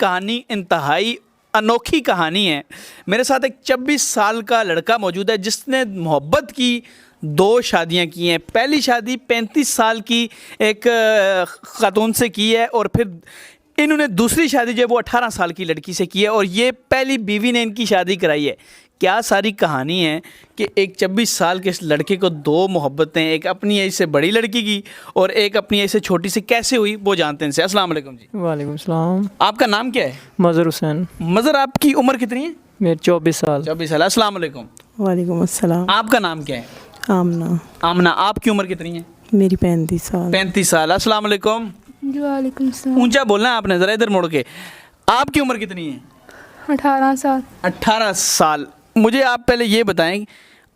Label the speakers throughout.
Speaker 1: कहानी इंतहाई अनोखी कहानी है। मेरे साथ एक 26 साल का लड़का मौजूद है जिसने मोहब्बत की 2 शादियां की हैं। पहली शादी 35 साल की एक खातून से की है और फिर इन्होंने दूसरी शादी जो है वो 18 साल की लड़की से की है और ये पहली बीवी ने इनकी शादी कराई है। क्या सारी कहानी है कि एक 26 साल के इस लड़के को 2 मोहब्बतें, एक अपनी एज से बड़ी लड़की की और एक अपनी एज से छोटी से कैसे हुई वो जानते हैं। अस्सलाम वालेकुम जी।
Speaker 2: वालेकुम सलाम।
Speaker 1: आपका नाम क्या है?
Speaker 2: मज़हर हुसैन।
Speaker 1: मज़हर, आपकी उम्र कितनी है?
Speaker 2: मेरे 24 साल।
Speaker 1: 24 साल। अस्सलाम वालेकुम।
Speaker 3: वालेकुम अस्सलाम।
Speaker 1: आपका नाम क्या है?
Speaker 3: आमना।
Speaker 1: आमना, आपकी उम्र कितनी है?
Speaker 3: मेरी 35 साल।
Speaker 1: 35 साल। अस्सलाम वालेकुम।
Speaker 4: वालेकुम सलाम।
Speaker 1: ऊंचा बोलना है आपने, ज़रा इधर मुड़ के। आपकी उम्र कितनी है?
Speaker 4: 18 साल।
Speaker 1: 18 साल। मुझे आप पहले ये बताएं,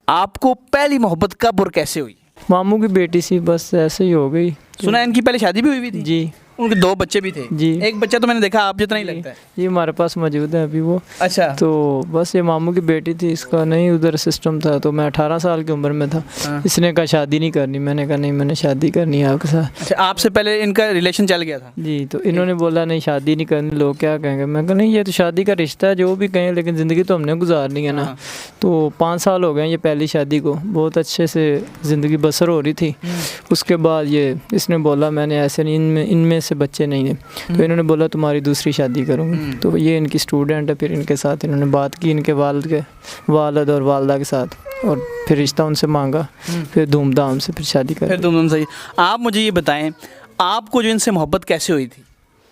Speaker 1: आपको पहली मोहब्बत कब और कैसे हुई?
Speaker 2: मामू की बेटी सी, बस ऐसे ही हो गई।
Speaker 1: सुना है इनकी पहले शादी भी हुई हुई थी?
Speaker 2: जी।
Speaker 1: उनके 2 बच्चे भी थे?
Speaker 2: जी।
Speaker 1: एक बच्चा तो मैंने देखा आप जितना ही लगता है।
Speaker 2: ये हमारे पास मौजूद है अभी वो।
Speaker 1: अच्छा।
Speaker 2: तो बस ये मामू की बेटी थी, इसका नहीं उधर सिस्टम था, तो मैं 18 साल की उम्र में था।
Speaker 1: हाँ।
Speaker 2: इसने कहा शादी नहीं करनी, मैंने कहा नहीं, मैंने शादी करनी है आपके साथ।
Speaker 1: अच्छा, आपसे पहले इनका रिलेशन चल गया था?
Speaker 2: जी। तो इन्होंने बोला नहीं शादी नहीं करनी, लोग क्या कहेंगे। मैं कहा नहीं, ये तो शादी का रिश्ता है, जो भी कहें, लेकिन ज़िंदगी तो हमने गुजारनी है ना।
Speaker 1: हाँ।
Speaker 2: तो 5 साल हो गए ये पहली शादी को, बहुत अच्छे से ज़िंदगी बसर हो रही थी। उसके बाद ये इसने बोला मैंने ऐसे नहीं, इनमें से बच्चे नहीं हैं, तो इन्होंने बोला तुम्हारी दूसरी शादी करूँगी। तो ये इनकी स्टूडेंट है, फिर इनके साथ इन्होंने बात की, इनके वालिद और वालदा के साथ, और फिर रिश्ता उनसे मांगा, फिर धूमधाम से फिर शादी कर।
Speaker 1: फिर धूमधाम से। आप मुझे ये बताएं, आपको जो इनसे मोहब्बत कैसे हुई थी?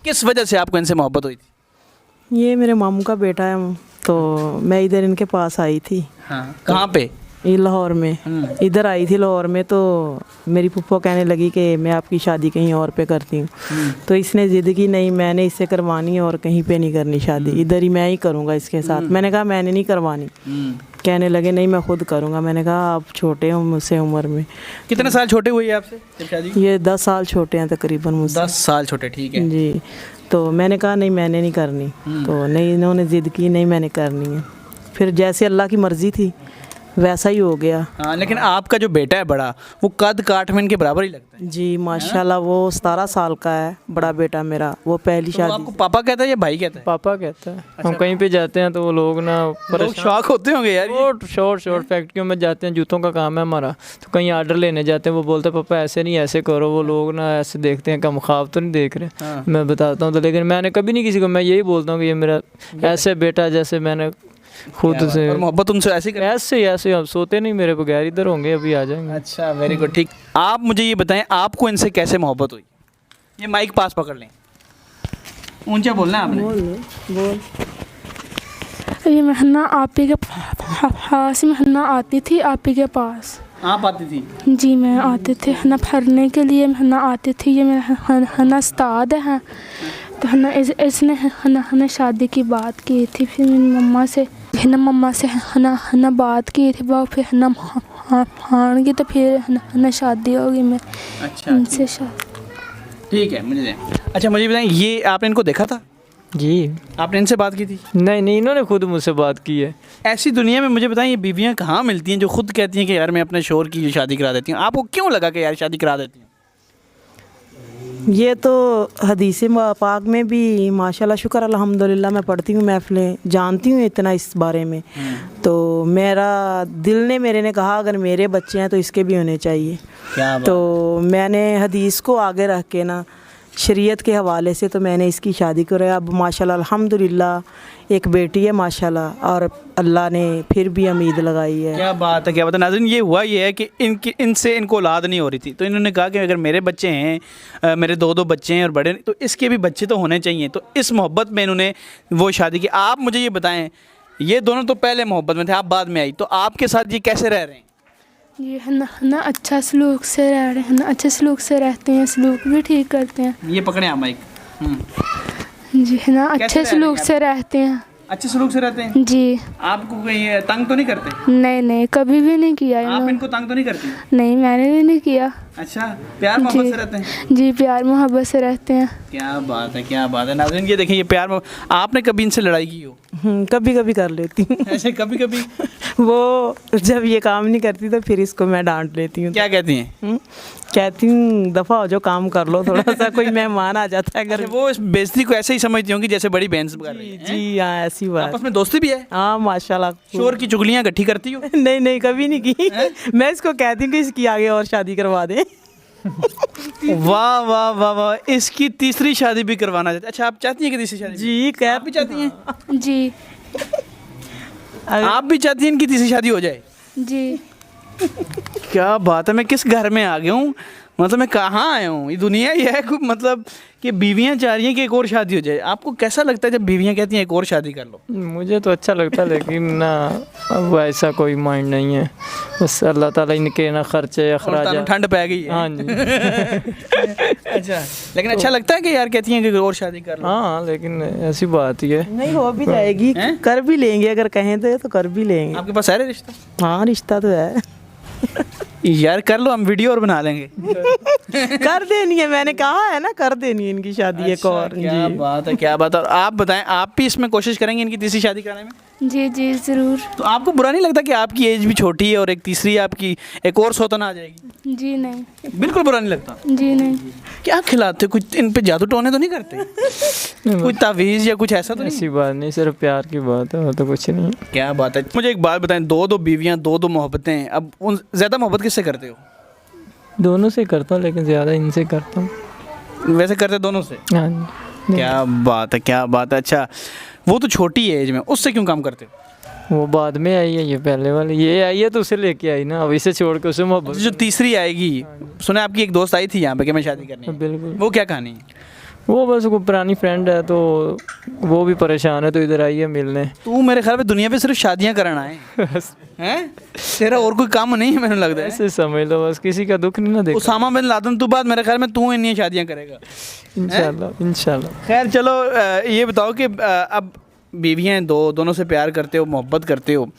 Speaker 1: किस वजह से आपको इनसे मोहब्बत हुई थी?
Speaker 3: ये मेरे मामू का बेटा है, तो मैं इधर इनके पास आई थी।
Speaker 1: हाँ। कहाँ पे?
Speaker 3: ये लाहौर में। इधर आई थी लाहौर में, तो मेरी पुप्पो कहने लगी कि मैं आपकी शादी कहीं और पे करती हूँ। तो इसने ज़िद की नहीं, मैंने इससे करवानी है और कहीं पे नहीं करनी शादी, इधर ही मैं ही करूँगा इसके साथ। मैंने कहा मैंने नहीं करवानी। कहने लगे नहीं मैं खुद करूँगा। मैंने कहा आप छोटे हो मुझसे उम्र में।
Speaker 1: कितने साल छोटे हुए आपसे जब शादी?
Speaker 3: ये 10 साल छोटे हैं तकरीबन मुझसे।
Speaker 1: 10 साल छोटे, ठीक है
Speaker 3: जी। तो मैंने कहा नहीं मैंने नहीं करनी। तो नहीं, इन्होंने ज़िद की नहीं मैंने करनी है। फिर जैसे अल्लाह की मर्ज़ी थी वैसा ही हो गया।
Speaker 1: हाँ, लेकिन आपका जो बेटा है बड़ा, वो कद काठ में इनके बराबर ही लगता है।
Speaker 3: जी माशाल्लाह, वो 17 साल का है बड़ा बेटा मेरा। वो पहली
Speaker 1: तो
Speaker 3: शादी।
Speaker 1: आपको पापा कहता है या भाई कहता है?
Speaker 2: पापा कहता है। हम कहीं पे जाते हैं तो वो लोग ना
Speaker 1: लोग शौक होते होंगे यार।
Speaker 2: शॉर्ट फैक्ट्रियों में जाते हैं, जूतों का काम है हमारा, तो कहीं आर्डर लेने जाते हैं, वो बोलते हैं पापा ऐसे नहीं ऐसे करो। वो लोग ना ऐसे देखते हैं कि हम ख्वाब तो नहीं देख रहे।
Speaker 1: हाँ।
Speaker 2: मैं बताता हूँ तो, लेकिन मैंने कभी नहीं किसी को, मैं यही बोलता हूँ कि ये मेरा ऐसे बेटा जैसे मैंने खुद से।
Speaker 1: और मोहब्बत उनसे ऐसे कर।
Speaker 2: ऐसे हम सोते नहीं मेरे बगैर, इधर होंगे अभी आ जाएंगे।
Speaker 1: अच्छा, वेरी गुड, ठीक। आप मुझे ये बताएं, आपको इनसे कैसे मोहब्बत हुई? ये माइक पास पकड़ लें, ऊंचा बोलना है आपने।
Speaker 3: बोल।
Speaker 4: ये महना आप ही के पास, महना आती थी आप ही के पास।
Speaker 1: आप आती थी?
Speaker 4: जी मैं आते थे ना पढ़ने के लिए, महना आती थी। ये मेरा उस्ताद है, तो है ना इसने है ना शादी की बात की थी। फिर मेरी मम्मा से है ना बात की थी, वो फिर है ना मान की, तो फिर है ना शादी होगी मैं।
Speaker 1: अच्छा,
Speaker 4: इनसे शादी।
Speaker 1: ठीक है, मुझे अच्छा मुझे बताएं, ये आपने इनको देखा था?
Speaker 2: जी।
Speaker 1: आपने इनसे बात की थी?
Speaker 2: नहीं, इन्होंने खुद मुझसे बात की है।
Speaker 1: ऐसी दुनिया में मुझे बताएं, ये बीवियां कहाँ मिलती हैं जो खुद कहती हैं कि यार मैं अपने शोहर की शादी करा देती हूँ? आपको क्यों लगा कि यार शादी करा देती हूँ?
Speaker 3: ये तो हदीस पाक में भी माशाल्लाह शुक्र अल्हम्दुलिल्लाह मैं पढ़ती हूँ, महफ़िलें जानती हूँ इतना इस बारे में। तो मेरा दिल ने मेरे ने कहा अगर मेरे बच्चे हैं तो इसके भी होने चाहिए।
Speaker 1: क्या बात।
Speaker 3: तो मैंने हदीस को आगे रख के ना, शरीयत के हवाले से, तो मैंने इसकी शादी कराया। अब माशाल्लाह अल्हम्दुलिल्लाह एक बेटी है माशाल्लाह, और अल्लाह ने फिर भी उम्मीद लगाई है।
Speaker 1: क्या बात है, क्या बात है। नाज़रीन, ये हुआ ये है कि इनसे इनको औलाद नहीं हो रही थी, तो इन्होंने कहा कि अगर मेरे बच्चे हैं, मेरे 2 बच्चे हैं और बड़े, तो इसके भी बच्चे तो होने चाहिए। तो इस मोहब्बत में इन्होंने वो शादी की। आप मुझे ये बताएं, ये दोनों तो पहले मोहब्बत में थे, आप बाद में आई, तो आपके साथ ये कैसे रह रहे हैं?
Speaker 4: ये है ना अच्छा सलूक से रह रहे हैं ना, अच्छे सलूक से रहते हैं, सलूक भी ठीक करते हैं।
Speaker 1: ये पकड़े आप माइक।
Speaker 4: जी है ना, अच्छे सलूक से रहते हैं।
Speaker 1: अच्छे सलूक से रहते हैं
Speaker 4: जी।
Speaker 1: आपको कोई तंग तो नहीं करते?
Speaker 4: नहीं, कभी भी नहीं किया।
Speaker 1: आप इनको तंग तो नहीं करती?
Speaker 4: नहीं, मैंने भी नहीं किया।
Speaker 1: अच्छा, प्यार मोहब्बत से रहते हैं?
Speaker 4: जी, प्यार मोहब्बत से रहते हैं।
Speaker 1: क्या बात है, क्या बात है। नाज़रीन, ये देखिए, ये प्यार आपने कभी इनसे लड़ाई की हो?
Speaker 3: कभी कभी कर लेती हूँ।
Speaker 1: ऐसे कभी कभी
Speaker 3: वो जब ये काम नहीं करती तो फिर इसको मैं डांट लेती हूँ।
Speaker 1: क्या कहती हैं?
Speaker 3: कहती हूँ दफ़ा हो जो काम कर लो थोड़ा सा, कोई मेहमान आ जाता है घर
Speaker 1: अच्छा, वो इस बेइज्जती को ऐसे ही समझती होंगी जैसे बड़ी बहन कर रही
Speaker 3: में।
Speaker 1: है।
Speaker 3: जी हाँ, ऐसी बात।
Speaker 1: आपस में दोस्ती भी है?
Speaker 3: हाँ माशाल्लाह।
Speaker 1: शोर की चुगलियां इकट्ठी करती हो?
Speaker 3: नहीं नहीं, कभी नहीं की। मैं इसको कहती हूँ कि इसकी आगे और शादी करवा दे।
Speaker 1: वाह वाह वाह वाह, इसकी तीसरी शादी भी करवाना चाहते। अच्छा, आप चाहती हैं कि तीसरी शादी?
Speaker 3: जी कह
Speaker 1: आप भी चाहती हैं?
Speaker 4: जी
Speaker 1: आप भी चाहती हैं इनकी तीसरी शादी हो जाए?
Speaker 4: जी
Speaker 1: क्या बात है, मैं किस घर में आ गया हूँ, मतलब मैं कहाँ आया हूँ, ये दुनिया ही है कोई, मतलब कि बीवियाँ चाह रही हैं कि एक और शादी हो जाए। आपको कैसा लगता है जब बीवियाँ कहती हैं एक और शादी कर लो?
Speaker 2: मुझे तो अच्छा लगता है, लेकिन ना अब ऐसा कोई माइंड नहीं है। बस अल्लाह ताला इनके ना खर्चे
Speaker 1: और तानू
Speaker 2: अखराज।
Speaker 1: ठंड पै गई है।
Speaker 2: हाँ जी।
Speaker 1: अच्छा, लेकिन अच्छा लगता है कि यार कहती हैं कि और शादी कर लो?
Speaker 2: हाँ, लेकिन ऐसी बात ही है।
Speaker 3: नहीं, हो भी जाएगी,
Speaker 1: हैं?
Speaker 3: कर भी लेंगे, अगर कहें तो कर भी लेंगे।
Speaker 1: आपके पास है रे रिश्ता?
Speaker 3: हाँ रिश्ता तो है।
Speaker 1: यार कर लो, हम वीडियो और बना लेंगे।
Speaker 3: कर देनी है, मैंने कहा है ना, कर देनी है इनकी शादी एक और।
Speaker 1: क्या
Speaker 3: जी
Speaker 1: बात है, क्या बात है। और आप बताएं, आप भी इसमें कोशिश करेंगे इनकी तीसरी शादी कराने में?
Speaker 4: जी जी ज़रूर।
Speaker 1: तो आपको बुरा नहीं लगता कि आपकी एज भी छोटी है और एक तीसरी आपकी एक और सौतन आ जाएगी?
Speaker 4: जी नहीं।
Speaker 1: बिल्कुल बुरा नहीं लगता।
Speaker 4: जी नहीं।
Speaker 1: क्या खिलाते हो? कुछ इन पे जादू टोने तो नहीं करते? कुछ तावीज़ या कुछ ऐसा तो नहीं?
Speaker 2: ऐसी बात नहीं, सिर्फ प्यार की बात है, वो तो कुछ नहीं।
Speaker 1: क्या बात है। मुझे एक बात बताएं, दो बीवियाँ, दो मोहब्बतें हैं, अब उन ज़्यादा मोहब्बत किससे करते हो?
Speaker 2: दोनों से करता हूँ, लेकिन ज़्यादा इनसे करता हूँ।
Speaker 1: वैसे करते दोनों से?
Speaker 2: हाँ जी।
Speaker 1: क्या बात है, क्या बात है। अच्छा, वो तो छोटी है एज में, उससे क्यों काम करते हो?
Speaker 2: वो बाद में आई है, ये पहले वाली ये आई है तो उसे लेके आई ना, अब इसे छोड़ के उसे मोहब्बत।
Speaker 1: जो तीसरी आएगी, सुना आपकी एक दोस्त आई थी यहाँ पे कि मैं शादी करनी है।
Speaker 2: बिल्कुल।
Speaker 1: वो क्या कहानी है?
Speaker 2: वो बस वो पुरानी फ्रेंड है, तो वो भी परेशान है, तो इधर आई है मिलने।
Speaker 1: तू मेरे ख्याल में दुनिया पे सिर्फ शादियां कराना है, हैं? तेरा और कोई काम नहीं है, मैंने लगता है।
Speaker 2: ऐसे समझ लो, बस किसी का दुख नहीं ना देखा।
Speaker 1: उसामा बिन लादेन तो बाद मेरे ख्याल में तू इन्हीं शादियां करेगा।
Speaker 2: इंशाल्लाह इंशाल्लाह।
Speaker 1: खैर चलो, ये बताओ कि अब बीवियाँ हैं दो, दोनों से प्यार करते हो, मोहब्बत करते हो,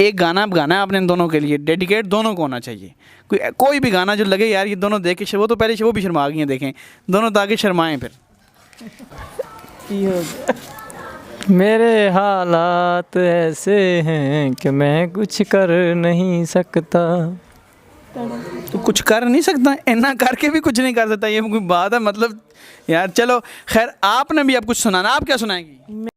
Speaker 1: एक गाना अब गाना है आपने इन दोनों के लिए, डेडिकेट दोनों को होना चाहिए। कोई भी गाना जो लगे यार ये दोनों देख के, वो तो पहले वो भी शर्मा गई हैं, देखें दोनों ताकि शर्माएं फिर।
Speaker 2: मेरे हालात ऐसे हैं कि मैं कुछ कर नहीं सकता।
Speaker 1: तो कुछ कर नहीं सकता, इतना करके भी कुछ नहीं कर सकता, ये कोई बात है? मतलब यार चलो खैर, आपने भी अब कुछ सुनाना, आप क्या सुनाएंगी?